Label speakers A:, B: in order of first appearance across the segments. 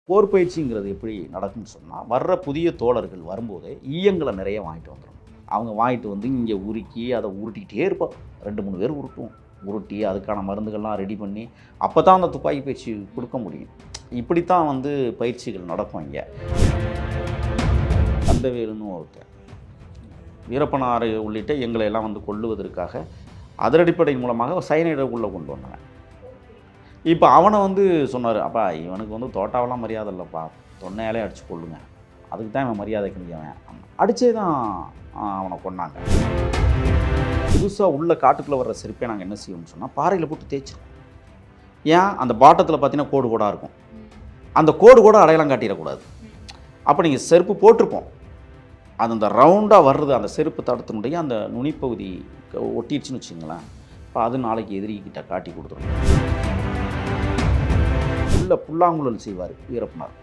A: போர் பயிற்சிங்கிறது எப்படி நடக்கும்னு சொன்னால், வர்ற புதிய தோழர்கள் வரும்போதே ஈயங்களை நிறைய வாங்கிட்டு வந்துடணும். அவங்க வாங்கிட்டு வந்து இங்கே உருக்கி அதை உருட்டிக்கிட்டே இருப்போம். 2, 3 பேர் உருட்டுவோம். உருட்டி அதுக்கான மருந்துகள்லாம் ரெடி பண்ணி அப்போ தான் அந்த துப்பாக்கி பயிற்சி கொடுக்க முடியும். இப்படித்தான் வந்து பயிற்சிகள் நடக்கும் இங்கே. கந்தவேலுன்னு ஒருத்தர் வீரப்பனார் உள்ளிட்ட எங்களை எல்லாம் வந்து கொல்லுவதற்காக அதரடிப்படை மூலமாக சயனைடை உள்ளே கொண்டு வந்தாங்க. இப்போ அவனை வந்து சொன்னார், அப்பா இவனுக்கு வந்து தோட்டாவெல்லாம் மரியாதை இல்லைப்பா, தொன்னையாலே அடித்து கொள்ளுங்க, அதுக்கு தான் இவன் மரியாதைக்கு முடியவன் அடித்தே தான் அவனை கொண்டாங்க. புதுசாக உள்ள காட்டுக்குள்ளே வர்ற செருப்பை நாங்கள் என்ன செய்வோம்னு சொன்னால் பாறையில் போட்டு தேய்ச்சிருக்கோம். ஏன் அந்த பாட்டத்தில் பார்த்தீங்கன்னா கோடு கோடாக இருக்கும், அந்த கோடு கூட அடையாளம் காட்டிடக்கூடாது. அப்போ நீங்கள் செருப்பு போட்டிருப்போம், அது அந்த ரவுண்டாக வர்றது அந்த செருப்பு தடத்தினுடைய அந்த நுனிப்பகுதி ஒட்டிடுச்சுன்னு வச்சுங்களேன், இப்போ அது நாளைக்கு எதிரிக்கிட்ட காட்டி கொடுத்துரும். உள்ள புல்லாங்குழல் செய்வார் வீரப்பனார்.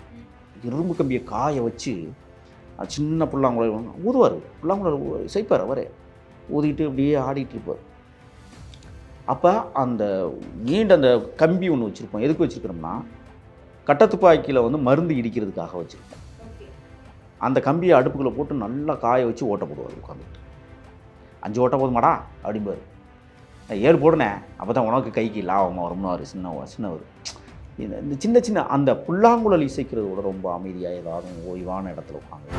A: இரும்பு கம்பியை காய வச்சு சின்ன புல்லாங்குழல் ஊதுவார், புல்லாங்குழல் செய்ப்பார். அவரே ஊதிக்கிட்டு அப்படியே ஆடிட்டு இருப்பார். அப்போ அந்த நீண்ட அந்த கம்பி ஒன்று வச்சுருப்போம். எதுக்கு வச்சுருக்கிறோம்னா, கட்டத்துப்பாக்கியில் வந்து மருந்து இடிக்கிறதுக்காக வச்சுருப்போம். அந்த கம்பியை அடுப்புக்குள்ளே போட்டு நல்லா காய வச்சு ஓட்ட போடுவார். உட்காந்துட்டு 5 ஓட்ட போதுமாடா அப்படிம்பார். 7 போடுனே, அப்போ தான் உனக்கு கைக்கு லாபமாக வரும்னு சின்னவர். இந்த சின்ன சின்ன அந்த புல்லாங்குழல் இசைக்கிறதோட ரொம்ப அமைதியாக ஏதாவது ஓய்வான இடத்துல உட்காந்து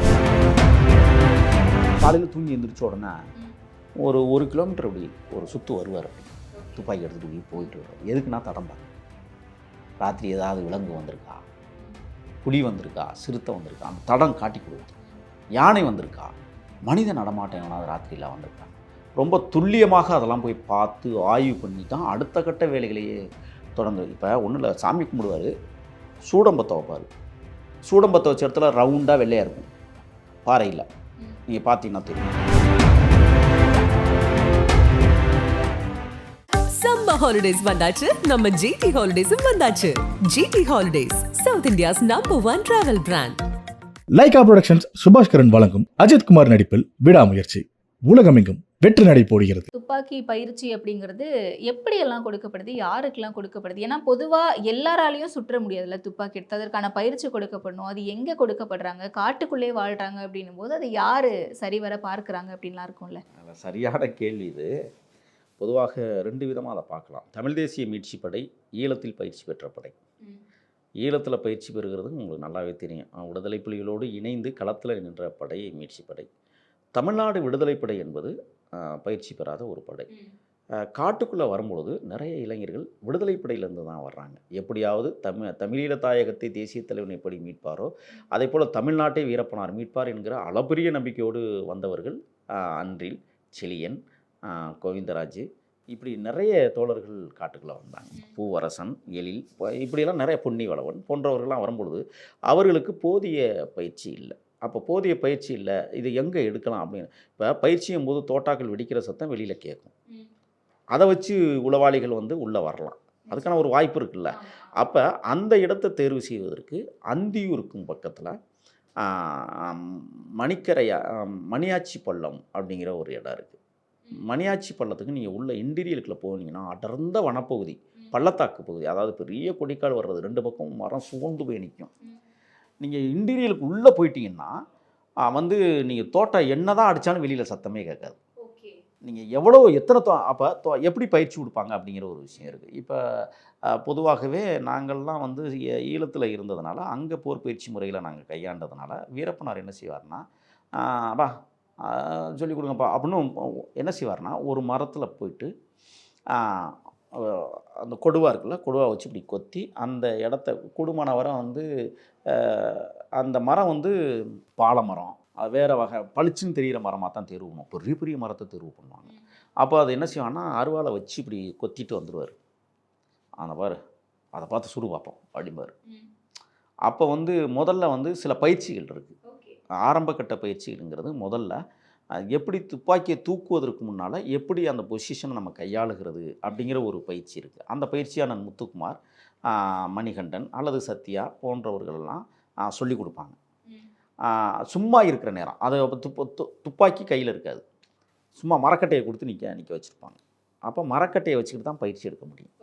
A: காலையில் தூங்கி எழுந்திரிச்ச உடனே ஒரு 1 கிலோமீட்டர் அப்படி ஒரு சுற்று வருவார். அப்படி துப்பாக்கி எடுத்துகிட்டு போயிட்டு வருவார். எதுக்குன்னா தடம்பா, ராத்திரி ஏதாவது விலங்கு வந்திருக்கா, புலி வந்திருக்கா, சிறுத்தை வந்திருக்கா, அந்த தடம் காட்டி கொடுத்து, யானை வந்திருக்கா, மனித நடமாட்டம் எவனாவது ராத்திரியில் வந்திருக்கா, ரொம்ப துல்லியமாக அதெல்லாம் போய் பார்த்து ஆய்வு பண்ணி தான் அடுத்த கட்ட வேலைகளையே தொடர்ந்து. இப்போ ஒன்றும் இல்லை, சாமி கும்பிடுவார், சூடம்பத்தை வைப்பார். சூடம்பத்தை வச்ச இடத்துல ரவுண்டாக வெள்ளையாக இருக்கும் பாறையில், நீங்கள் பார்த்தீங்கன்னா தெரியும்.
B: சம்மர் ஹாலிடேஸ் வந்தாச்சு, நம்ம ஜிடி ஹாலிடேஸும் வந்தாச்சு. GT holidays, South India's #1 travel brand.
C: Lyca productions Subaskaran வழங்கும் அஜித் குமார் நடிப்பில் விடாமுயற்சி உலகமெங்கும் வெற்றி நடை போடுகிறது.
D: துப்பாக்கி பயிற்சி அப்படிங்கிறது எப்படியெல்லாம் கொடுக்கப்படுது, யாருக்கெல்லாம் கொடுக்கப்படுது? ஏன்னா பொதுவாக எல்லாராலையும் சுற்ற முடியாதுல்ல துப்பாக்கி எடுத்து, அதற்கான பயிற்சி கொடுக்கப்படணும். அது எங்கே கொடுக்கப்படுறாங்க, காட்டுக்குள்ளே வாழ்கிறாங்க அப்படின்னும் போது அதை யார் சரிவர பார்க்குறாங்க அப்படின்லாம் இருக்கும்ல.
A: சரியான கேள்வி இது. பொதுவாக 2 விதமாக அதை பார்க்கலாம். தமிழ் தேசிய மீட்சி படை ஈழத்தில் பயிற்சி பெற்ற படை. ஈழத்தில் பயிற்சி பெறுகிறது உங்களுக்கு நல்லாவே தெரியும். விடுதலை புலிகளோடு இணைந்து களத்தில் நின்ற படை மீட்சி படை. தமிழ்நாடு விடுதலை படை என்பது பயிற்சி பெறாத ஒரு படை. காட்டுக்குள்ளே வரும்பொழுது நிறைய இளைஞர்கள் விடுதலை படையிலேருந்து தான் வர்றாங்க. எப்படியாவது தமிழீழ தாயகத்தை தேசிய தலைவன் எப்படி மீட்பாரோ அதே போல் தமிழ்நாட்டை வீரப்பனார் மீட்பார் என்கிற அளப்பரிய நம்பிக்கையோடு வந்தவர்கள் அன்றில், செழியன், கோவிந்தராஜ், இப்படி நிறைய தோழர்கள் காட்டுக்குள்ளே வந்தாங்க. பூவரசன், எழில், இப்படியெல்லாம் நிறைய பொன்னிவளவன் போன்றவர்கள்லாம் வரும்பொழுது அவர்களுக்கு போதிய பயிற்சி இல்லை. அப்போ போதிய பயிற்சி இல்லை, இது எங்கே எடுக்கலாம் அப்படின்னு. இப்போ பயிற்சியும் போது தோட்டாக்கள் வெடிக்கிற சத்தம் வெளியில் கேட்கும், அதை வச்சு உளவாளிகள் வந்து உள்ளே வரலாம், அதுக்கான ஒரு வாய்ப்பு இருக்குல்ல. அப்போ அந்த இடத்தை தேர்வு செய்வதற்கு அந்தியூருக்கும் பக்கத்தில் மணியாச்சி பள்ளம் அப்படிங்கிற ஒரு இடம் இருக்குது. மணியாச்சி பள்ளத்துக்கு நீங்கள் உள்ள இன்டீரியலுக்குள்ளே போனீங்கன்னா அடர்ந்த வனப்பகுதி, பள்ளத்தாக்கு பகுதி, அதாவது பெரிய கொடிக்கால் வர்றது, 2 பக்கம் மரம் சூழ்ந்து போய் நிற்கும். நீங்கள் இன்டீரியலுக்கு உள்ளே போயிட்டீங்கன்னா வந்து நீங்கள் தோட்டம் என்ன தான் அடித்தாலும் வெளியில் சத்தமே கேட்காது. நீங்கள் எத்தனை அப்போ எப்படி பயிற்சி கொடுப்பாங்க அப்படிங்கிற ஒரு விஷயம் இருக்குது. இப்போ பொதுவாகவே நாங்கள்லாம் வந்து ஈழத்தில் இருந்ததுனால அங்கே போர் பயிற்சி முறையில் நாங்கள் கையாண்டதுனால வீரப்பனார் என்ன செய்வார்னா, அப்பா சொல்லிக் கொடுங்கப்பா அப்படின்னு என்ன செய்வார்னா, ஒரு மரத்தில் போயிட்டு அந்த கொடுவா இருக்குல்ல, கொடுவா வச்சு இப்படி கொத்தி அந்த இடத்த கூடுமான வரை வந்து அந்த மரம் வந்து பாலை மரம், வேறு வகை பளிச்சுன்னு தெரிகிற மரமாக தான் தேர்வு பண்ணுவோம். பெரிய பெரிய மரத்தை தேர்வு பண்ணுவாங்க. அப்போ அது என்ன செய்வாங்கன்னா, அருவாளை வச்சு இப்படி கொத்திட்டு வந்துடுவார். அந்த பாரு அதை பார்த்து சுடு பார்ப்போம் அப்படிம்பார். அப்போ வந்து முதல்ல வந்து சில பயிற்சிகள் இருக்குது. ஆரம்ப கட்ட பயிற்சிங்கிறது முதல்ல எப்படி துப்பாக்கியை தூக்குவதற்கு முன்னால் எப்படி அந்த பொசிஷனை நம்ம கையாளுகிறது அப்படிங்கிற ஒரு பயிற்சி இருக்குது. அந்த பயிற்சியான முத்துக்குமார், மணிகண்டன் அல்லது சத்யா போன்றவர்களெல்லாம் சொல்லிக் கொடுப்பாங்க. சும்மா இருக்கிற நேரம் அதை துப்பாக்கி கையில் இருக்காது, சும்மா மரக்கட்டையை கொடுத்து நிற்க வச்சுருப்பாங்க. அப்போ மரக்கட்டையை வச்சுக்கிட்டு தான் பயிற்சி எடுக்க முடியும்.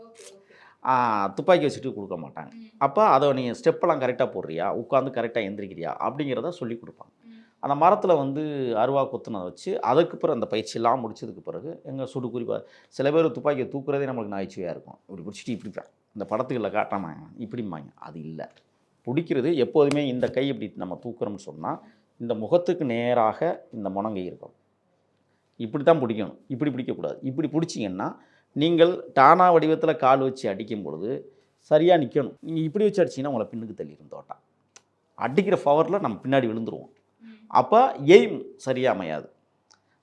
A: துப்பாக்கி வச்சுட்டு கொடுக்க மாட்டாங்க. அப்போ அதை நீங்கள் ஸ்டெப்பெல்லாம் கரெக்டாக போடுறியா, உட்காந்து கரெக்டாக எந்திரிக்கிறியா அப்படிங்கிறத சொல்லி கொடுப்பாங்க. அந்த மரத்தில் வந்து அருவா கொத்துனதை வச்சு அதுக்கு பிறகு அந்த பயிற்சியெல்லாம் முடிச்சதுக்கு பிறகு எங்கள் சுடு குறிப்பாக சில பேர் துப்பாக்கியை தூக்குறதே நம்மளுக்கு நகைச்சுவையாக இருக்கும். இப்படி பிடிச்சிட்டு இப்படிப்பேன், இந்த படத்துகளில் காட்டாமாங்க இப்படிம்பாங்க. அது இல்லை, பிடிக்கிறது எப்போதுமே இந்த கை இப்படி நம்ம தூக்குறோம்னு சொன்னால் இந்த முகத்துக்கு நேராக இந்த முனங்கை இருக்கும். இப்படி தான் பிடிக்கணும், இப்படி பிடிக்கக்கூடாது. இப்படி பிடிச்சிங்கன்னா நீங்கள் டானா வடிவத்தில் கால் வச்சு அடிக்கும் பொழுது சரியாக நிற்கணும். நீங்கள் இப்படி வச்சு அடிச்சிங்கன்னா உங்களை பின்னுக்கு தள்ளிடும் தோட்டா. அடிக்கிற பவரில் நம்ம பின்னாடி விழுந்துருவோம். அப்போ எய்ம் சரியாக அமையாது.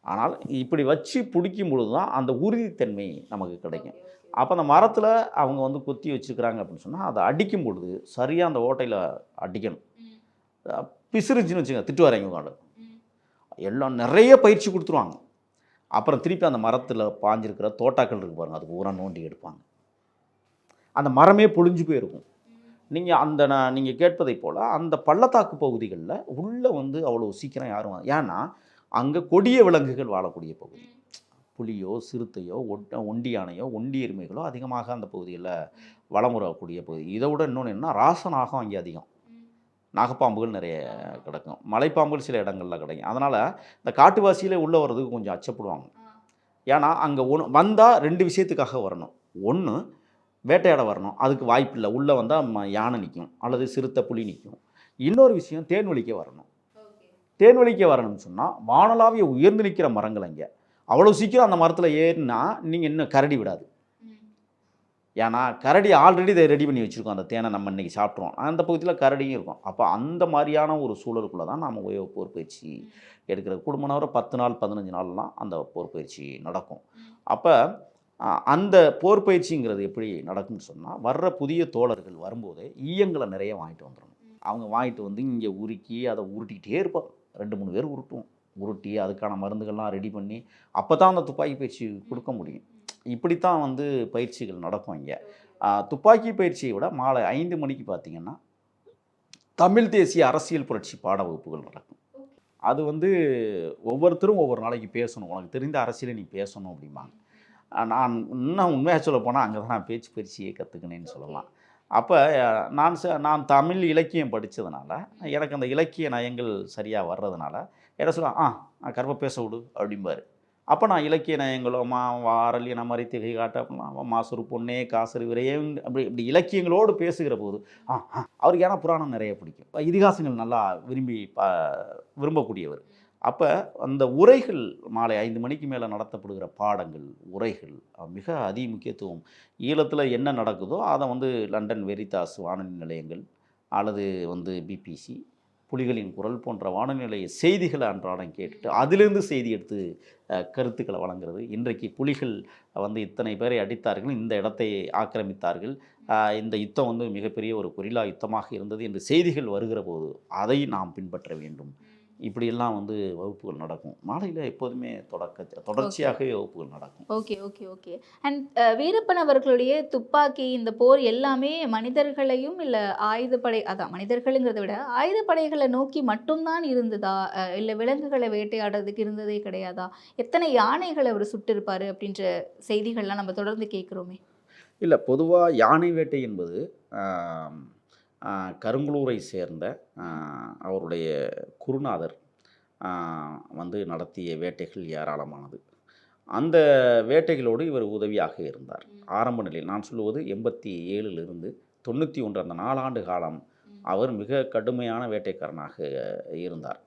A: ஆனால் இப்படி வச்சு பிடிக்கும் பொழுது தான் அந்த உறுதித்தன்மை நமக்கு கிடைக்கும். அப்போ அந்த மரத்தில் அவங்க வந்து கொத்தி வச்சுருக்கிறாங்க அப்படின்னு சொன்னால் அதை அடிக்கும் பொழுது சரியாக அந்த ஓட்டையில் அடிக்கணும். பிசுறுச்சுன்னு வச்சுங்க, திட்டு வரைங்க உட்காந்து எல்லாம் நிறைய பயிற்சி கொடுத்துருவாங்க. அப்புறம் திருப்பி அந்த மரத்தில் பாஞ்சிருக்கிற தோட்டாக்கள் இருக்கு பாருங்கள், அதுக்கு ஊரா நோண்டி எடுப்பாங்க. அந்த மரமே பொழிஞ்சு போயிருக்கும். நீங்கள் கேட்பதை போல் அந்த பள்ளத்தாக்கு பகுதிகளில் உள்ளே வந்து அவ்வளோ சீக்கிரம் யாரும் ஏன்னா அங்கே கொடிய விலங்குகள் வாழக்கூடிய பகுதி. புலியோ சிறுத்தையோ ஒண்டி யானையோ ஒண்டி எருமைகளோ அதிகமாக அந்த பகுதியில் வளமுறக்கூடிய பகுதி. இதை விட இன்னொன்று என்ன, ராசநாகம் அங்கே அதிகம். நாகப்பாம்புகள் நிறைய கிடக்கும், மலைப்பாம்புகள் சில இடங்களில் கிடைக்கும். அதனால் இந்த காட்டுவாசியிலே உள்ளே வர்றதுக்கு கொஞ்சம் அச்சப்படுவாங்க. ஏன்னா அங்கே வந்தால் 2 விஷயத்துக்காக வரணும். ஒன்று, வேட்டையாட வரணும், அதுக்கு வாய்ப்பில்லை. உள்ளே வந்தால் யானை நிற்கும் அல்லது சிறுத்தை புலி நிற்கும். இன்னொரு விஷயம், தேன்வழிக்க வரணும். தேன்வழிக்க வரணும்னு சொன்னால் வானலாவிய உயர்ந்து நிற்கிற மரங்கள் அங்கே அவ்வளோ சீக்கிரம் அந்த மரத்தில் ஏறினா நீங்கள் இன்னும் கரடி விடாது. ஏன்னா கரடி ஆல்ரெடி இதை ரெடி பண்ணி வச்சுருக்கோம், அந்த தேனை நம்ம இன்றைக்கி சாப்பிட்ருவோம். அந்த பகுதியில் கரடியும் இருக்கும். அப்போ அந்த மாதிரியான ஒரு சூழலுக்குள்ளே தான் நம்ம போர் பயிற்சி எடுக்கிறது. குடும்பனவரை 10 நாள் 15 நாள்லாம் அந்த போர் பயிற்சி நடக்கும். அப்போ அந்த போர் பயிற்சிங்கிறது எப்படி நடக்கும்னு சொன்னால், வர்ற புதிய தோழர்கள் வரும்போதே ஈயங்களை நிறைய வாங்கிட்டு வந்துடணும். அவங்க வாங்கிட்டு வந்து இங்கே உருக்கி அதை உருட்டிக்கிட்டே இருப்பாங்க. 2-3 பேர் உருட்டி அதுக்கான மருந்துகள்லாம் ரெடி பண்ணி அப்போ தான் அந்த துப்பாக்கி பயிற்சி கொடுக்க முடியும். இப்படித்தான் வந்து பயிற்சிகள் நடக்கும் இங்கே. துப்பாக்கி பயிற்சியை விட மாலை 5 மணிக்கு பார்த்திங்கன்னா தமிழ் தேசிய அரசியல் புரட்சி பாட வகுப்புகள் நடக்கும். அது வந்து ஒவ்வொருத்தரும் ஒவ்வொரு நாளைக்கு பேசணும், உனக்கு தெரிந்த அரசியலை நீ பேசணும் அப்படிம்பாங்க. நான் இன்னும் உண்மையாக சொல்ல போனால் அங்கே தான் நான் பேச்சு பயிற்சியை கற்றுக்கினேன்னு சொல்லலாம். அப்போ நான் தமிழ் இலக்கியம் படித்ததுனால எனக்கு அந்த இலக்கிய நயங்கள் சரியாக வர்றதுனால என்ன சொல்லுவேன், கருப்பை பேச விடு அப்படிம்பார். அப்போ நான் இலக்கிய நயங்களோ வாரல் இன மாதிரி திகை காட்ட மாசுறு பொண்ணே காசரு விரையும் இப்படி இலக்கியங்களோடு பேசுகிற போது அவருக்கு ஏன்னா புராணம் நிறைய பிடிக்கும், இதிகாசங்கள் நல்லா விரும்பக்கூடியவர். அப்போ அந்த உரைகள் மாலை 5 மணிக்கு மேலே நடத்தப்படுகிற பாடங்கள் உரைகள் மிக அதி முக்கியத்துவம். ஈழத்தில் என்ன நடக்குதோ அதை வந்து லண்டன் வெரிதாஸ் வானொலி நிலையங்கள் அல்லது வந்து பிபிசி புலிகளின் குரல் போன்ற வானொலி நிலைய செய்திகளை அன்றாடம் கேட்டுட்டு அதிலிருந்து செய்தி எடுத்து கருத்துக்களை வழங்குறது. இன்றைக்கு புலிகள் வந்து இத்தனை பேரை அடித்தார்கள், இந்த இடத்தை ஆக்கிரமித்தார்கள், இந்த யுத்தம் வந்து மிகப்பெரிய ஒரு கொரில்லா யுத்தமாக இருந்தது என்று செய்திகள் வருகிற போது அதை நாம் பின்பற்ற வேண்டும். இப்படியெல்லாம் வந்து வகுப்புகள் நடக்கும். மாலையில் எப்போதுமே தொடர்ச்சியாகவே வகுப்புகள் நடக்கும்.
D: ஓகே. அண்ட் வீரப்பன் அவர்களுடைய துப்பாக்கி இந்த போர் எல்லாமே மனிதர்களையும் இல்லை ஆயுதப்படை, அதான் மனிதர்களுங்கிறத விட ஆயுதப்படைகளை நோக்கி மட்டும்தான் இருந்ததா, இல்லை விலங்குகளை வேட்டையாடுறதுக்கு இருந்ததே கிடையாதா? எத்தனை யானைகளை அவர் சுட்டிருப்பார் அப்படின்ற செய்திகள்லாம் நம்ம தொடர்ந்து கேட்குறோமே.
A: இல்லை, பொதுவாக யானை வேட்டை என்பது கருங்குளூரை சேர்ந்த அவருடைய குருநாதர் வந்து நடத்திய வேட்டைகள் ஏராளமானது. அந்த வேட்டைகளோடு இவர் உதவியாக இருந்தார். ஆரம்ப நிலையில் நான் சொல்லுவது 87லிருந்து 91 அந்த 4 ஆண்டு காலம் அவர் மிக கடுமையான வேட்டைக்காரனாக இருந்தார்.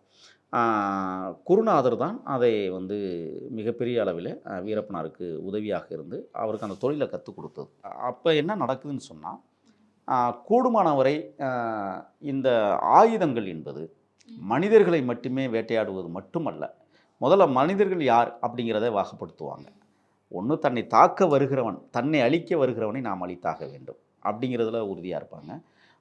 A: குருநாதர் தான் அதை வந்து மிகப்பெரிய அளவில் வீரப்பனாருக்கு உதவியாக இருந்து அவருக்கு அந்த தொழிலை கற்றுக் கொடுத்தது. அப்போ என்ன நடக்குதுன்னு சொன்னால், கூடுமானவரை இந்த ஆயுதங்கள் என்பது மனிதர்களை மட்டுமே வேட்டையாடுவது மட்டுமல்ல, முதல்ல மனிதர்கள் யார் அப்படிங்கிறத வாகப்படுத்துவாங்க. ஒன்று, தன்னை தாக்க வருகிறவன், தன்னை அழிக்க வருகிறவனை நாம் அழித்தாக வேண்டும் அப்படிங்கிறதுல உறுதியாக இருப்பாங்க.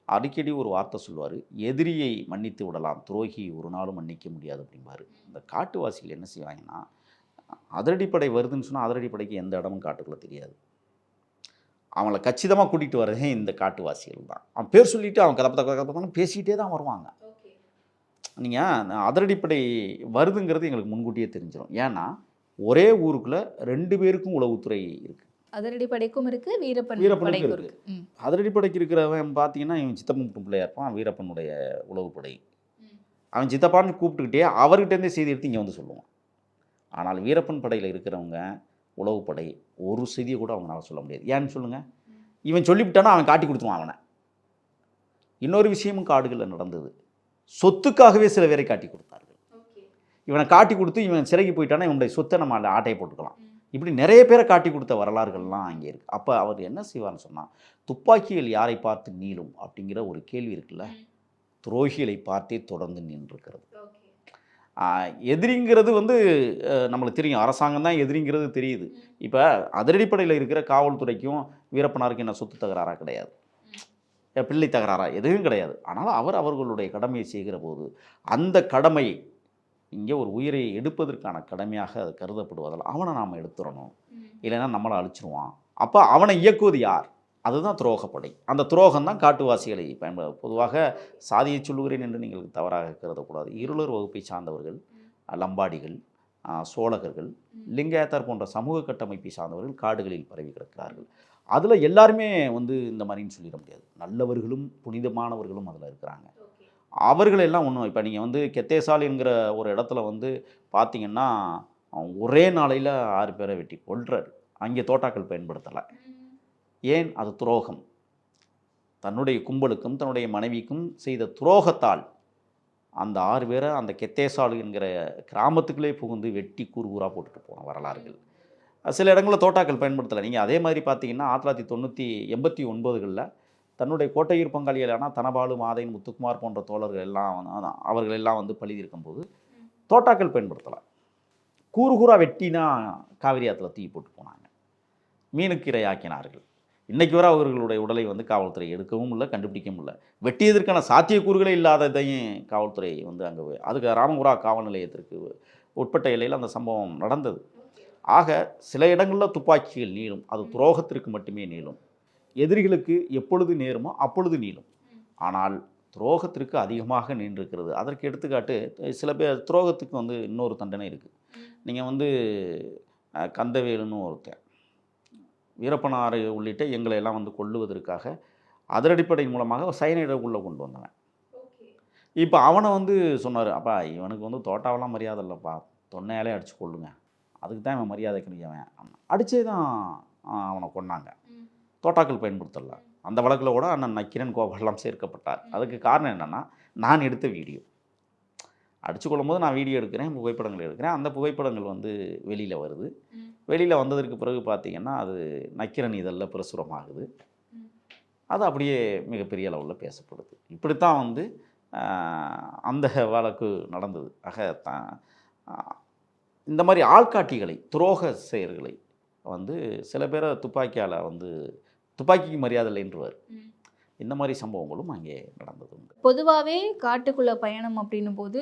A: அடிக்கடி ஒரு வார்த்தை சொல்லுவார், எதிரியை மன்னித்து விடலாம், துரோகி ஒரு நாளும் மன்னிக்க முடியாது அப்படிம்பார். இந்த காட்டுவாசிகள் என்ன செய்வாங்கன்னா, அதிரடிப்படை வருதுன்னு சொன்னால் அதிரடிப்படைக்கு எந்த இடமும் காட்டுக்குள்ளே தெரியாது. அவங்கள கச்சிதமாக கூட்டிகிட்டு வர்றதே இந்த காட்டுவாசிகள் தான். அவன் பேர் சொல்லிவிட்டு அவன் கதை பேசிக்கிட்டே தான் வருவாங்க. நீங்கள் அதிரடிப்படை வருதுங்கிறது எங்களுக்கு முன்கூட்டியே தெரிஞ்சிடும். ஏன்னா ஒரே ஊருக்குள்ளே 2 பேருக்கும் உளவுத்துறை இருக்குது.
D: அதிரடிப்படைக்கும் இருக்கு, வீரப்பன்
A: வீரப்பனுக்கு
D: படைக்கும்
A: இருக்கு.
D: இருக்கு.
A: அதிரடிப்படைக்கு இருக்கிறவன் பார்த்தீங்கன்னா இவன் சித்தப்பன் பிள்ளையா இருப்பான், வீரப்பனுடைய உளவுப்படை. அவன் சித்தப்பான்னு கூப்பிட்டுக்கிட்டே அவர்கிட்டேருந்தே செய்தி எடுத்து இங்கே வந்து சொல்லுவான். ஆனால் வீரப்பன் படையில் இருக்கிறவங்க உளவுப்படை ஒரு செய்தியை கூட அவங்களால சொல்ல முடியாது. ஏன்னு சொல்லுங்கள், இவன் சொல்லிவிட்டானா அவன் காட்டி கொடுத்துருவான் அவனை. இன்னொரு விஷயமும் காடுகளில் நடந்தது. சொத்துக்காகவே சில பேரை காட்டி கொடுத்தார்கள். இவனை காட்டி கொடுத்து இவன் சிறைக்கு போயிட்டானா இவனுடைய சொத்தை நம்ம ஆட்டையை போட்டுக்கலாம். இப்படி நிறைய பேரை காட்டி கொடுத்த வரலாறுகள்லாம் அங்கே இருக்குது. அப்போ அவர் என்ன செய்வார்னு சொன்னால், துப்பாக்கிகள் யாரை பார்த்து நீளும் அப்படிங்கிற ஒரு கேள்வி இருக்குல்ல, துரோகிகளை பார்த்தே தொடர்ந்து நின்றுருக்கிறது. எதிரிங்கிறது வந்து நம்மளுக்கு தெரியும், அரசாங்கம் தான் எதிரிங்கிறது தெரியுது. இப்போ அதிரடிப்படையில் இருக்கிற காவல்துறைக்கும் வீரப்பனாருக்கு என்ன சொத்து தகராறாக கிடையாது, பிள்ளை தகராறா எதுவும் கிடையாது. ஆனால் அவர்களுடைய கடமையை செய்கிற போது அந்த கடமை இங்கே ஒரு உயிரை எடுப்பதற்கான கடமையாக அது கருதப்படுவதால் அவனை நாம் எடுத்துடணும், இல்லைன்னா நம்மளை அழிச்சிருவான். அப்போ அவனை இயக்குவது யார்? அதுதான் துரோகப்படை. அந்த துரோகம் தான் காட்டுவாசிகளை பொதுவாக சாதியை சொல்லுகிறேன் என்று நீங்கள் தவறாக கருதக்கூடாது. இருளர் வகுப்பை சார்ந்தவர்கள், லம்பாடிகள், சோழகர்கள், லிங்காயத்தார் போன்ற சமூக கட்டமைப்பை சார்ந்தவர்கள் காடுகளில் பரவி கிடக்கிறார்கள். அதில் எல்லாருமே வந்து இந்த மாதிரின்னு சொல்லிட முடியாது. நல்லவர்களும் புனிதமானவர்களும் அதில் இருக்கிறாங்க. அவர்களெல்லாம் ஒன்றும், இப்போ நீங்கள் வந்து கெத்தேசால் என்கிற ஒரு இடத்துல வந்து பார்த்தீங்கன்னா ஒரே நாளையில் 6 பேரை வெட்டி கொல்றாரு. அங்கே தோட்டாக்கள் பயன்படுத்தலை. ஏன்? அது துரோகம். தன்னுடைய கும்பலுக்கும் தன்னுடைய மனைவிக்கும் செய்த துரோகத்தால் அந்த 6 பேரை அந்த கெத்தேசால் என்கிற கிராமத்துக்குள்ளே புகுந்து வெட்டி கூறு கூறாக போட்டுட்டு போன வரலாறுகள். சில இடங்களில் தோட்டாக்கள் பயன்படுத்தலை. நீங்கள் அதே மாதிரி பார்த்தீங்கன்னா 1989களில் தன்னுடைய கோட்டையூர் பங்காளிகளான தனபாலு, மாதையன், முத்துக்குமார் போன்ற தோழர்கள் எல்லாம் அவர்கள் எல்லாம் வந்து பழி இருக்கும்போது தோட்டாக்கள் பயன்படுத்தலை. கூறு கூறாக வெட்டினா காவிரி ஆற்றுல தூக்கி போட்டு போனாங்க, மீனுக்கு இரையாக்கினார்கள். இன்றைக்கு வரை அவர்களுடைய உடலை வந்து காவல்துறை எடுக்கவும் இல்லை, கண்டுபிடிக்கவும் இல்லை. வெட்டியதற்கான சாத்தியக்கூறுகளே இல்லாததையும் காவல்துறை வந்து அங்கே அதுக்கு ராமபுரா காவல் நிலையத்திற்கு உட்பட்ட எல்லையில் அந்த சம்பவம் நடந்தது. ஆக சில இடங்களில் துப்பாக்கிகள் நீளும், அது துரோகத்திற்கு மட்டுமே நீளும். எதிரிகளுக்கு எப்பொழுது நேருமோ அப்பொழுது நீளும். ஆனால் துரோகத்திற்கு அதிகமாக நின்றிருக்கிறது. அதற்கு எடுத்துக்காட்டு சில பேர் துரோகத்துக்கு வந்து இன்னொரு தண்டனை இருக்குது. நீங்கள் வந்து கந்தவேலுன்னு ஒருத்தன் வீரப்பனாறு உள்ளிட்ட எங்களை எல்லாம் வந்து கொல்லுவதற்காக அதிரடிப்படையின் மூலமாக சைனைடை உள்ளே கொண்டு வந்தவன். இப்போ அவனை வந்து சொன்னார், அப்பா இவனுக்கு வந்து தோட்டாவெல்லாம் மரியாதை இல்லைப்பா, தொன்னையாலே அடித்து கொள்ளுங்க, அதுக்கு தான் இவன் மரியாதைக்குரியவன். அடித்தே தான் அவனை கொன்னாங்க, தோட்டாக்கள் பயன்படுத்தலை. அந்த வழக்கில் கூட அண்ணன் நக்கீரன் கோபாலெல்லாம் சேர்க்கப்பட்டார். அதுக்கு காரணம் என்னென்னா, நான் எடுத்த வீடியோ அடித்து கொள்ளும்போது நான் வீடியோ எடுக்கிறேன், புகைப்படங்கள் எடுக்கிறேன். அந்த புகைப்படங்கள் வந்து வெளியில் வருது. வெளியில் வந்ததற்கு பிறகு பார்த்திங்கன்னா அது நக்கீரன் இதெல்லாம் பிரசுரமாகுது. அது அப்படியே மிகப்பெரிய அளவில் பேசப்படுது. இப்படித்தான் வந்து அந்த வழக்கு நடந்தது. ஆக இந்த மாதிரி ஆள்காட்டிகளை, துரோக செயல்களை வந்து சில பேரை துப்பாக்கியால் வந்து துப்பாக்கிக்கு மரியாதை இல்லைன்றவர். இந்த மாதிரி சம்பவங்களும் அங்கே நடந்தது உண்டு.
D: பொதுவாகவே காட்டுக்குள்ளே பயணம் அப்படின்னும் போது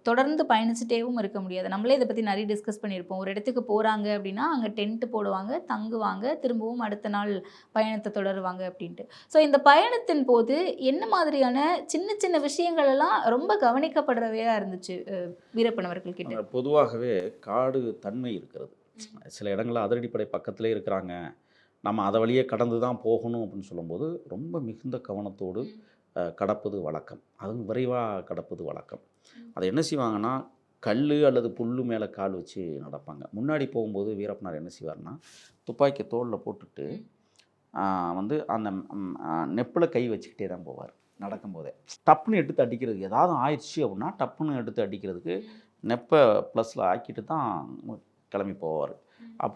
D: தொடர்ந்து பயணிச்சுட்டேவும் இருக்க முடியாது. நம்மளே இதை பற்றி நிறைய டிஸ்கஸ் பண்ணியிருப்போம். ஒரு இடத்துக்கு போகிறாங்க அப்படின்னா அங்கே டென்ட்டு போடுவாங்க, தங்குவாங்க, திரும்பவும் அடுத்த நாள் பயணத்தை தொடருவாங்க அப்படின்ட்டு. ஸோ இந்த பயணத்தின் போது என்ன மாதிரியான சின்ன சின்ன விஷயங்கள் எல்லாம் ரொம்ப கவனிக்கப்படுறவையாக இருந்துச்சு வீரப்பன் அவர்கள்கிட்ட?
A: பொதுவாகவே காடு தன்மை இருக்கிறது. சில இடங்களில் அதிரடிப்படை பக்கத்திலே இருக்கிறாங்க, நம்ம அதை வழியே கடந்து தான் போகணும் அப்படின்னு சொல்லும்போது ரொம்ப மிகுந்த கவனத்தோடு கடப்பது வழக்கம். அதுவும் விரைவாக கடப்பது வழக்கம். அதை என்ன செய்வாங்கன்னா, கல் அல்லது புல் மேலே கால் வச்சு நடப்பாங்க. முன்னாடி போகும்போது வீரப்பனார் என்ன செய்வார்னா, துப்பாக்கி தோளில் போட்டுட்டு வந்து அந்த நெப்பில் கை வச்சுக்கிட்டே தான் போவார் நடக்கும்போதே. டப்புன்னு எடுத்து அடிக்கிறதுக்கு ஏதாவது ஆயிடுச்சு அப்படின்னா டப்புன்னு எடுத்து அடிக்கிறதுக்கு நெப்பை ப்ளஸில் ஆக்கிட்டு தான் கிளம்பி போவார்.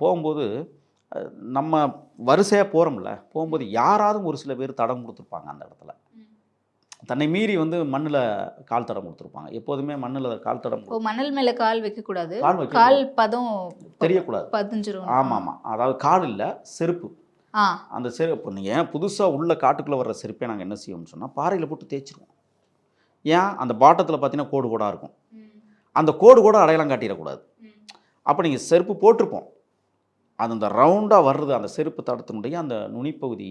A: போகும்போது நம்ம வரிசையாக போகிறோம்ல, போகும்போது யாராவது ஒரு சில பேர் தடம் கொடுத்துருப்பாங்க. அந்த இடத்துல தன்னை மீறி வந்து மண்ணில் கால் தடம் கொடுத்துருப்பாங்க. எப்போதுமே மண்ணில் கால் தடம்,
D: மணல் மேலே கால் வைக்கக்கூடாது,
A: கால்
D: கால் பதம்
A: தெரியக்கூடாது,
D: பதிஞ்சிரும்.
A: ஆமாம், அதாவது கால் இல்லை செருப்பு. அந்த செருப்பு நீங்கள் புதுசாக உள்ள காட்டுக்குள்ளே வர்ற செருப்பே நாங்கள் என்ன செய்வோம்னு சொன்னால் பாறையில் போட்டு தேய்ச்சிருவோம். ஏன்? அந்த பாட்டத்தில் பார்த்தீங்கன்னா கோடு கோடாக இருக்கும், அந்த கோடு கூட அடையாளம் காட்டிடக்கூடாது. அப்போ நீங்கள் செருப்பு போட்டிருப்போம், அது அந்த ரவுண்டாக வர்றது அந்த செருப்பு தடத்தினுடைய அந்த நுனிப்பகுதி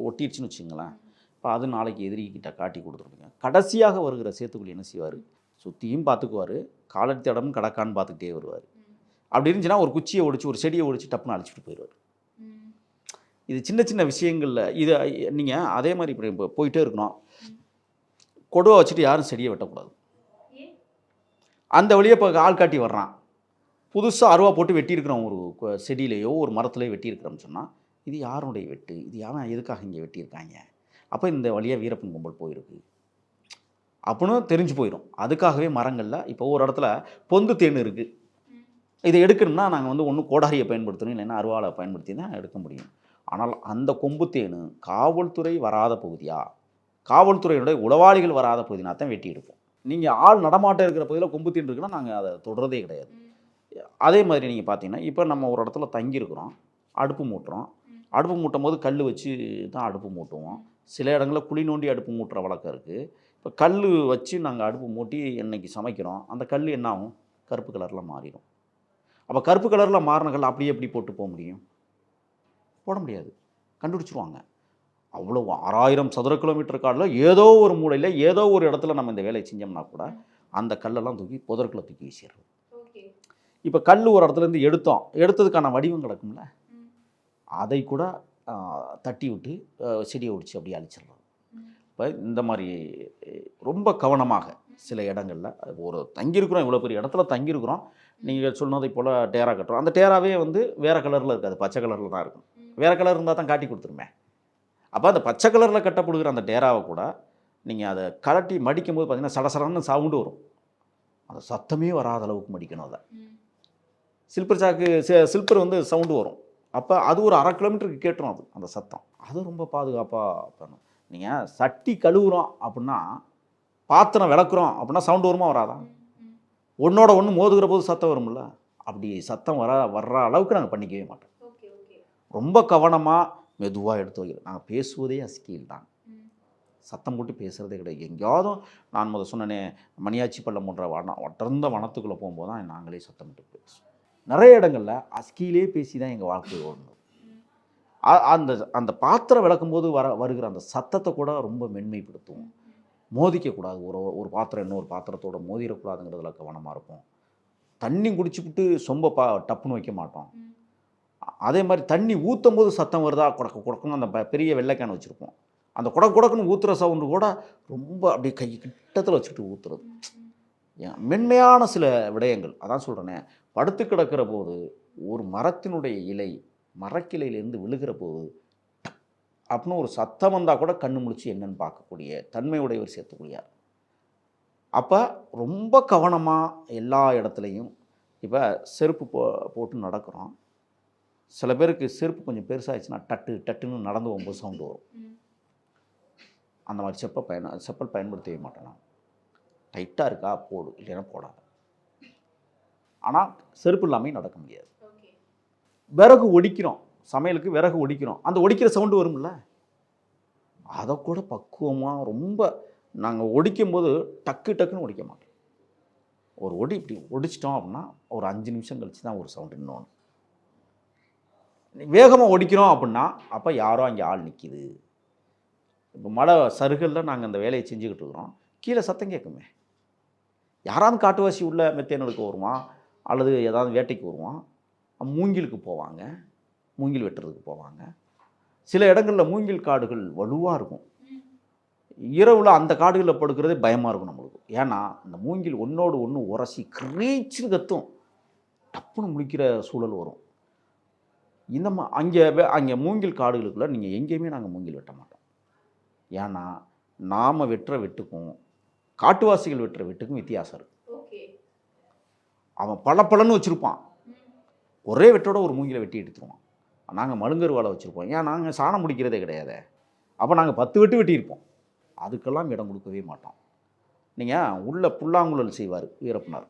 A: ஒட்டிடுச்சுன்னு வச்சுங்களேன். இப்போ அது நாளைக்கு எதிரிக்கிட்ட காட்டி கொடுத்துருப்பீங்க. கடைசியாக வருகிற சேத்துக்குள்ளி என்ன செய்வார், சுற்றியும் பார்த்துக்குவார், காலடி தடமும் கடக்கான்னு பார்த்துக்கிட்டே வருவார். அப்படி இருந்துச்சுன்னா ஒரு குச்சியை ஒடிச்சு ஒரு செடியை ஒடிச்சு டப்புன்னு அழிச்சிட்டு போயிடுவார். இது சின்ன சின்ன விஷயங்களில் இது நீங்கள் அதே மாதிரி இப்படி போயிட்டே இருக்கணும். கொடுவா வச்சுட்டு யாரும் செடியை வெட்டக்கூடாது. அந்த வழியை இப்போ ஆள் காட்டி வர்றான், புதுசாக அருவா போட்டு வெட்டியிருக்கிறோம் ஒரு செடியிலையோ ஒரு மரத்துலையோ வெட்டியிருக்கிறோம்னு சொன்னால் இது யாருடைய வெட்டு, இது யாரும் எதுக்காக இங்கே வெட்டியிருக்காங்க, அப்போ இந்த வழியாக வீரப்பன் கும்பல் போயிருக்கு அப்படின்னு தெரிஞ்சு போயிடும். அதுக்காகவே மரங்களில் இப்போ ஒரு இடத்துல பொந்து தேன் இருக்குது, இதை எடுக்கணும்னா நாங்கள் வந்து ஒன்று கோடாரியை பயன்படுத்தணும், இல்லைன்னா அருவாளை பயன்படுத்தி தான் எடுக்க முடியும். ஆனால் அந்த கொம்பு தேன் காவல்துறை வராத பகுதியா, காவல்துறையினுடைய உளவாளிகள் வராத பகுதினா தான் வெட்டி எடுப்போம். நீங்கள் ஆள் நடமாட்டம் இருக்கிற பகுதியில் கொம்பு தேன் இருக்குன்னா நாங்கள் அதை தொடர்றதே கிடையாது. அதே மாதிரி நீங்கள் பார்த்தீங்கன்னா இப்போ நம்ம ஒரு இடத்துல தங்கியிருக்கிறோம், அடுப்பு மூட்டுறோம், அடுப்பு மூட்டும் போது கல் வச்சு தான் அடுப்பு மூட்டுவோம். சில இடங்களில் குழி நோண்டி அடுப்பு மூட்டுற வழக்கம் இருக்குது. இப்போ கல் வச்சு நாங்கள் அடுப்பு மூட்டி இன்றைக்கி சமைக்கிறோம், அந்த கல் என்ன ஆகும், கருப்பு கலரில் மாறிடும். அப்போ கருப்பு கலரில் மாறின கல் அப்படியே எப்படி போட்டு போக முடியும், போட முடியாது, கண்டுபிடிச்சிருவாங்க. அவ்வளோ 6000 சதுர கிலோமீட்டர் காடில் ஏதோ ஒரு மூலையில் ஏதோ ஒரு இடத்துல நம்ம இந்த வேலையை செஞ்சோம்னா கூட அந்த கல்லெல்லாம் தூக்கி புதற்குள்ள தூக்கி வீசிடுறது. இப்போ கல் ஒரு இடத்துலேருந்து எடுத்ததுக்கான வடிவம் கிடக்கும்ல, அதை கூட தட்டி விட்டு செடியை ஒடிச்சு அப்படியே அழிச்சிடலாம். இப்போ இந்த மாதிரி ரொம்ப கவனமாக சில இடங்களில் ஒரு தங்கியிருக்கிறோம், இவ்வளோ பெரிய இடத்துல தங்கியிருக்கிறோம், நீங்கள் சொன்னதை போல் டேரா கட்டுறோம், அந்த டேராவே வந்து வேறு கலரில் இருக்காது, பச்சை கலரில் தான் இருக்கும். வேறு கலர் இருந்தால் தான் காட்டி கொடுத்துருமே. அப்போ அந்த பச்சை கலரில் கட்டப்படுகிற அந்த டேராவை கூட நீங்கள் அதை கலட்டி மடிக்கும் போது பார்த்தீங்கன்னா சடசடன்னு சவுண்டு வரும், அந்த சத்தமே வராத அளவுக்கு மடிக்கணும். அதை சில்பர் சாக்கு சில்பர் வந்து சவுண்டு வரும், அப்போ அது ஒரு 1/2 கிலோமீட்டருக்கு கேட்டுரும் அது அந்த சத்தம். அது ரொம்ப பாதுகாப்பாக பண்ணணும். நீங்கள் சட்டி கழுவுறோம் அப்படின்னா, பாத்திரம் விளக்குறோம் அப்படின்னா சவுண்டு வருமா வராதா, ஒன்றோட ஒன்று மோதுகிற போது சத்தம் வரும்ல, அப்படி சத்தம் வர்ற அளவுக்கு நாங்கள் பண்ணிக்கவே மாட்டோம். ரொம்ப கவனமாக மெதுவாக எடுத்து வைக்கிறோம். நாங்கள் பேசுவதே அஸ்கியில் தான், சத்தம் போட்டு பேசுகிறதே கிடையாது. எங்கேயாவது நான் சொன்னேனே மணியாச்சி பள்ளம் போன்ற அடர்ந்த வனத்துக்குள்ளே போகும்போது தான் நாங்களே சத்தம் போட்டு பேசுவோம். நிறைய இடங்களில் அஸ்கியிலே பேசி தான் எங்கள் வாழ்க்கை ஓடணும். அந்த அந்த பாத்திரம் விளக்கும்போது வருகிற அந்த சத்தத்தை கூட ரொம்ப மென்மைப்படுத்துவோம். மோதிக்கக்கூடாது, ஒரு பாத்திரம் இன்னொரு பாத்திரத்தோடு மோதிடக்கூடாதுங்கிறதுல கவனமாக இருப்போம். தண்ணி குடிச்சுக்கிட்டு சொம்ப டப்புன்னு வைக்க மாட்டோம். அதே மாதிரி தண்ணி ஊற்றும் போது சத்தம் வருதா, குடக்குன்னு அந்த பெரிய வெள்ளைக்கான வச்சுருப்போம், அந்த குடக்குன்னு ஊற்றுற சவுண்டு கூட ரொம்ப அப்படியே கை கிட்டத்தில் வச்சுக்கிட்டு ஊற்றுறது. மென்மையான சில விடயங்கள். அதான் சொல்கிறேனே, படுத்து கிடக்கிற போது ஒரு மரத்தினுடைய இலை மரக்கிளையிலேருந்து விழுகிற போது அப்படின்னு ஒரு சத்தம் வந்தால் கூட கண்ணு முடிச்சு என்னன்னு பார்க்கக்கூடிய தன்மையுடையவர் சேர்த்துக்கூடியார். அப்போ ரொம்ப கவனமாக எல்லா இடத்துலையும். இப்போ செருப்பு போட்டு நடக்கிறோம், சில பேருக்கு செருப்பு கொஞ்சம் பெருசாகிடுச்சுன்னா டட்டுன்னு நடந்து போகும்போது சவுண்டு வரும். அந்த மாதிரி செப்பல் பயன்படுத்தவே மாட்டேன் நான். டைட்டாக இருக்கா போடு, இல்லைன்னா போடாது. ஆனால் செருப்பு இல்லாமல் நடக்க முடியாது. விறகு ஒடிக்கிறோம், சமையலுக்கு விறகு ஒடிக்கிறோம், அந்த ஒடிக்கிற சவுண்டு வரும்ல, அதை கூட பக்குவமாக ரொம்ப நாங்கள் ஒடிக்கும் போது டக்குன்னு ஒடிக்க மாட்டோம். ஒரு இப்படி ஒடிச்சிட்டோம் அப்படின்னா ஒரு 5 நிமிஷம் கழிச்சு தான் ஒரு சவுண்டு. இன்னொன்று வேகமாக ஒடிக்கிறோம் அப்படின்னா அப்போ யாரோ அங்கே ஆள் நிற்கிது. இப்போ மழை சருகளில் நாங்கள் அந்த வேலையை செஞ்சுக்கிட்டு இருக்கிறோம், கீழே சத்தம் கேட்குமே, யாராவது காட்டுவாசி உள்ள மெத்தேனலுக்கு வருவான், அல்லது ஏதாவது வேட்டைக்கு வருவான், மூங்கிலுக்கு போவாங்க, மூங்கில் வெட்டுறதுக்கு போவாங்க. சில இடங்களில் மூங்கில் காடுகள் வலுவாக இருக்கும், இரவில் அந்த காடுகளில் படுக்கிறதே பயமாக இருக்கும் நம்மளுக்கு. ஏன்னா அந்த மூங்கில் ஒன்றோடு ஒன்று உரசி கிரீச்சுன்னு கத்தும், டப்புன்னு முழிக்கிற சூழல் வரும். இந்த அங்கே மூங்கில் காடுகளுக்குள்ள நீங்கள் எங்கேயுமே நாங்கள் மூங்கில் வெட்ட மாட்டோம். ஏன்னா நாம் வெட்டுற வெட்டுக்கும் காட்டுவாசிகள் வெட்டுற வெட்டுக்கும் வித்தியாசம் இருக்குது. அவன் பளபளன்னு வச்சுருப்பான், ஒரே வெட்டோட ஒரு மூங்கிலை வெட்டி எடுத்துருவான். நாங்கள் மழுங்கர் வாழை வச்சுருப்போம், ஏன் நாங்கள் சாணம் முடிக்கிறதே கிடையாது. அப்போ நாங்கள் 10 வெட்டு வெட்டியிருப்போம், அதுக்கெல்லாம் இடம் கொடுக்கவே மாட்டோம். நீங்கள் உள்ள புல்லாங்குழல் செய்வார் வீரப்பனார்,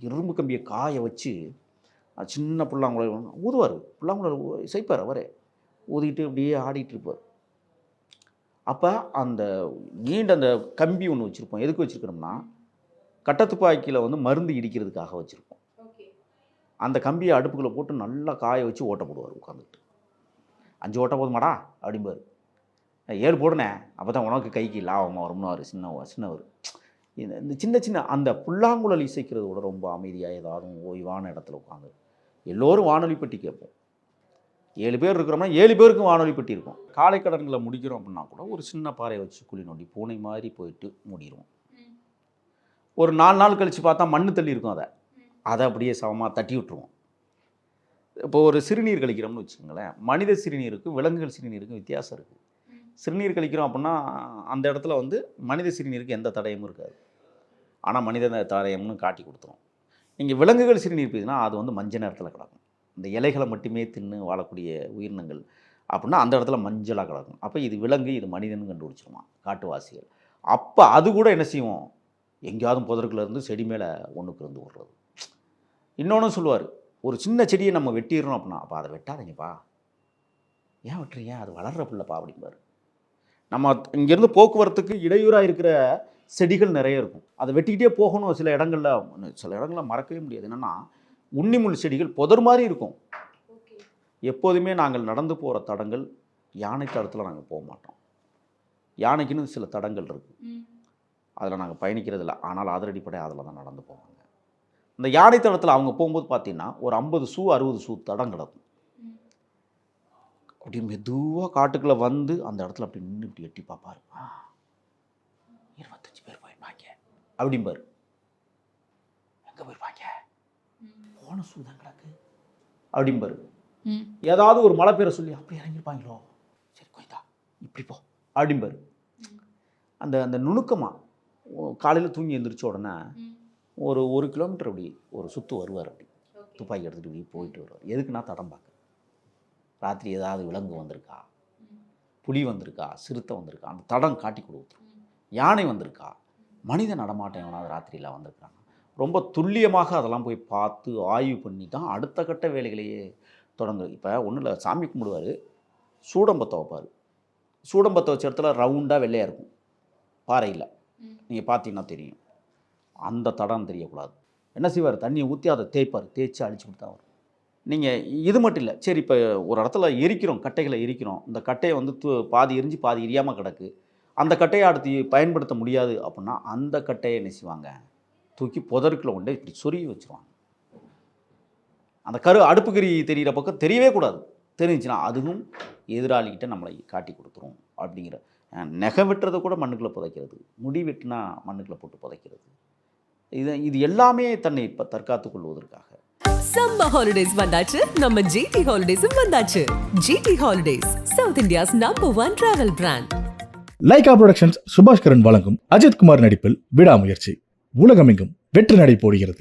A: இரும்பு கம்பியை காய வச்சு சின்ன புல்லாங்குழல் ஊதுவார், புல்லாங்குழல் செய்ப்பார், அவரே ஊதிக்கிட்டு அப்படியே ஆடிட்டு இருப்பார். அப்போ அந்த நீண்ட அந்த கம்பி ஒன்று வச்சுருப்போம், எதுக்கு வச்சுருக்கணும்னா கட்டத்துப்பாக்கியில் மருந்து இடிக்கிறதுக்காக வச்சுருப்போம். அந்த கம்பியை அடுப்புக்குள்ளே போட்டு நல்லா காய வச்சு ஓட்ட போடுவார் உட்காந்துக்கிட்டு. 5 ஓட்ட போதுமாடா அப்படிம்பார், 7 போடுனே, அப்போ தான் உனக்கு கைக்கு லாபமாக வரும்னு சின்னவர். இந்த சின்ன அந்த புல்லாங்குழல் இசைக்கிறது கூட ரொம்ப அமைதியாக ஏதாவது ஓய்வான இடத்துல உட்காந்து எல்லோரும் வானொலி பெட்டி கேட்போம். 7 பேர் இருக்கிறோம்னா 7 பேருக்கும் வானொலி பெட்டி இருக்கும். காலை கடன்களை முடிக்கிறோம் அப்படின்னா கூட ஒரு சின்ன பாறையை வச்சு குழி நோண்டி பூனை மாதிரி போயிட்டு மூடிடுவோம். ஒரு 4 நாள் கழித்து பார்த்தா மண்ணு தள்ளி இருக்கும், அதை அப்படியே சமமாக தட்டி விட்டுருவோம். இப்போ ஒரு சிறுநீர் கழிக்கிறோம்னு வச்சுக்கோங்களேன், மனித சிறுநீருக்கும் விலங்குகள் சிறுநீருக்கும் வித்தியாசம் இருக்குது. சிறுநீர் கழிக்கிறோம் அப்படின்னா அந்த இடத்துல வந்து மனித சிறுநீருக்கு எந்த தடயமும் இருக்காது, ஆனால் மனித தடயம்னு காட்டி கொடுத்துரும். நீங்கள் விலங்குகள் சிறுநீர் போயிதுன்னா அது வந்து மஞ்சள் நேரத்தில் கிடக்கும். இந்த இலைகளை மட்டுமே தின்னு வாழக்கூடிய உயிரினங்கள் அப்படின்னா அந்த இடத்துல மஞ்சளாக கிடக்கும். அப்போ இது விலங்கு, இது மனிதன் கண்டுபிடிச்சிருமா காட்டுவாசிகள். அப்போ அது கூட என்ன செய்வோம், எங்கேயாவது புதருக்குள்ள இருந்து செடி மேலே ஒன்றுக்கு இருந்து விடுறது. இன்னொன்று சொல்லுவார், ஒரு சின்ன செடியை நம்ம வெட்டிடுறோம் அப்படின்னா, அப்போ அதை வெட்டாதீங்கப்பா, ஏன் வெட்டுறீங்க, அது வளர்கிற பிள்ளைப்பா அப்படிம்பார். நம்ம இங்கேருந்து போக்குவரத்துக்கு இடையூறாக இருக்கிற செடிகள் நிறைய இருக்கும், அதை வெட்டிக்கிட்டே போகணும். சில இடங்களில் மறக்கவே முடியாது. என்னென்னா உன்னிமுள் செடிகள் புதர் மாதிரி இருக்கும். எப்போதுமே நாங்கள் நடந்து போகிற தடங்கள் யானை தடத்தில் நாங்கள் போக மாட்டோம். யானைக்குன்னு சில தடங்கள் இருக்குது, அதில் நாங்கள் பயணிக்கிறது இல்லை. ஆனால் அதிரடிப்படை அதில் தான் நடந்து போவாங்க. இந்த யானை தடத்தில் அவங்க போகும்போது பார்த்தீங்கன்னா ஒரு 50 ஷூ 60 ஷூ தடம் கிடக்கும். அப்படி மெதுவாக காட்டுக்குள்ளே வந்து அந்த இடத்துல அப்படி நின்று இப்படி எட்டி பார்ப்பார். 25 பேர் போயிருப்பாங்க அப்படிம்பார். எங்கே போயிருப்பாங்க, போன ஷூ தான் கிடக்கு அப்படிம்பார். ஏதாவது ஒரு மழை பெய்ய சொல்லி அப்படி இறங்கியிருப்பாங்களோ, சரி கொஞ்சம் இப்படி போ அப்படிம்பார். அந்த அந்த நுணுக்கமாக காலையில் தூங்கி எழுந்திரிச்ச உடனே ஒரு 1 கிலோமீட்டர் அப்படி ஒரு சுற்று வருவார். அப்படி துப்பாக்கி எடுத்துகிட்டு இப்படி போயிட்டு வருவார். எதுக்குன்னா தடம் பார்க்க, ராத்திரி ஏதாவது விலங்கு வந்திருக்கா, புலி வந்திருக்கா, சிறுத்தை வந்திருக்கா, அந்த தடம் காட்டி கொடுத்துரும். யானை வந்திருக்கா, மனித நடமாட்டம் எவனாவது ராத்திரியில் வந்திருக்காங்க. ரொம்ப துல்லியமாக அதெல்லாம் போய் பார்த்து ஆய்வு பண்ணி தான் அடுத்த கட்ட வேலைகளையே தொடங்குது. இப்போ ஒன்றும் இல்லை, சாமி கும்பிடுவார், சூடம்பத்தை வைப்பார். சூடம்பத்தை வச்ச இடத்துல ரவுண்டாக வெள்ளையாக இருக்கும் பாறையில், நீங்கள் பார்த்தீங்கன்னா தெரியும். அந்த தடம் தெரியக்கூடாது. என்ன செய்வார், தண்ணியை ஊற்றி அதை தேய்ப்பார், தேய்ச்சி அழிச்சு கொடுத்தா வரும். நீங்கள் இது மட்டும் இல்லை, சரி இப்போ ஒரு இடத்துல எரிக்கிறோம், கட்டைகளை எரிக்கிறோம், இந்த கட்டையை வந்து பாதி எரிஞ்சு பாதி எரியாமல் கிடக்கு, அந்த கட்டையை அடுத்து பயன்படுத்த முடியாது அப்படின்னா அந்த கட்டையை என்ன செய்வாங்க, தூக்கி புதருக்குள்ள கொண்டு இப்படி சொருகி வச்சுருவாங்க. அந்த அடுப்புக்கறி தெரிகிற பக்கம் தெரியவே கூடாது, தெரிஞ்சுன்னா அதுவும் எதிராளிகிட்ட நம்மளை காட்டி கொடுத்துரும். அப்படிங்கிற நெகை வெட்டுறதை கூட மண்ணுக்குள்ளே புதைக்கிறது, முடி வெட்டினா மண்ணுக்குள்ளே போட்டு புதைக்கிறது, இது எல்லாமே தன்னை இப்போ தற்காத்துக் கொள்வதற்காக.
B: சம்மர் ஹாலிடேஸ் வந்தாச்சு, நம்ம ஜிடி ஹாலிடேஸும் வந்தாச்சு. GT holidays, South India's #1 travel brand.
C: Lyca productions Subaskaran வழங்கும் அஜித் குமார் நடிப்பில் விடாமுயற்சி உலகமெங்கும் வெற்றி நடை போடுகிறது.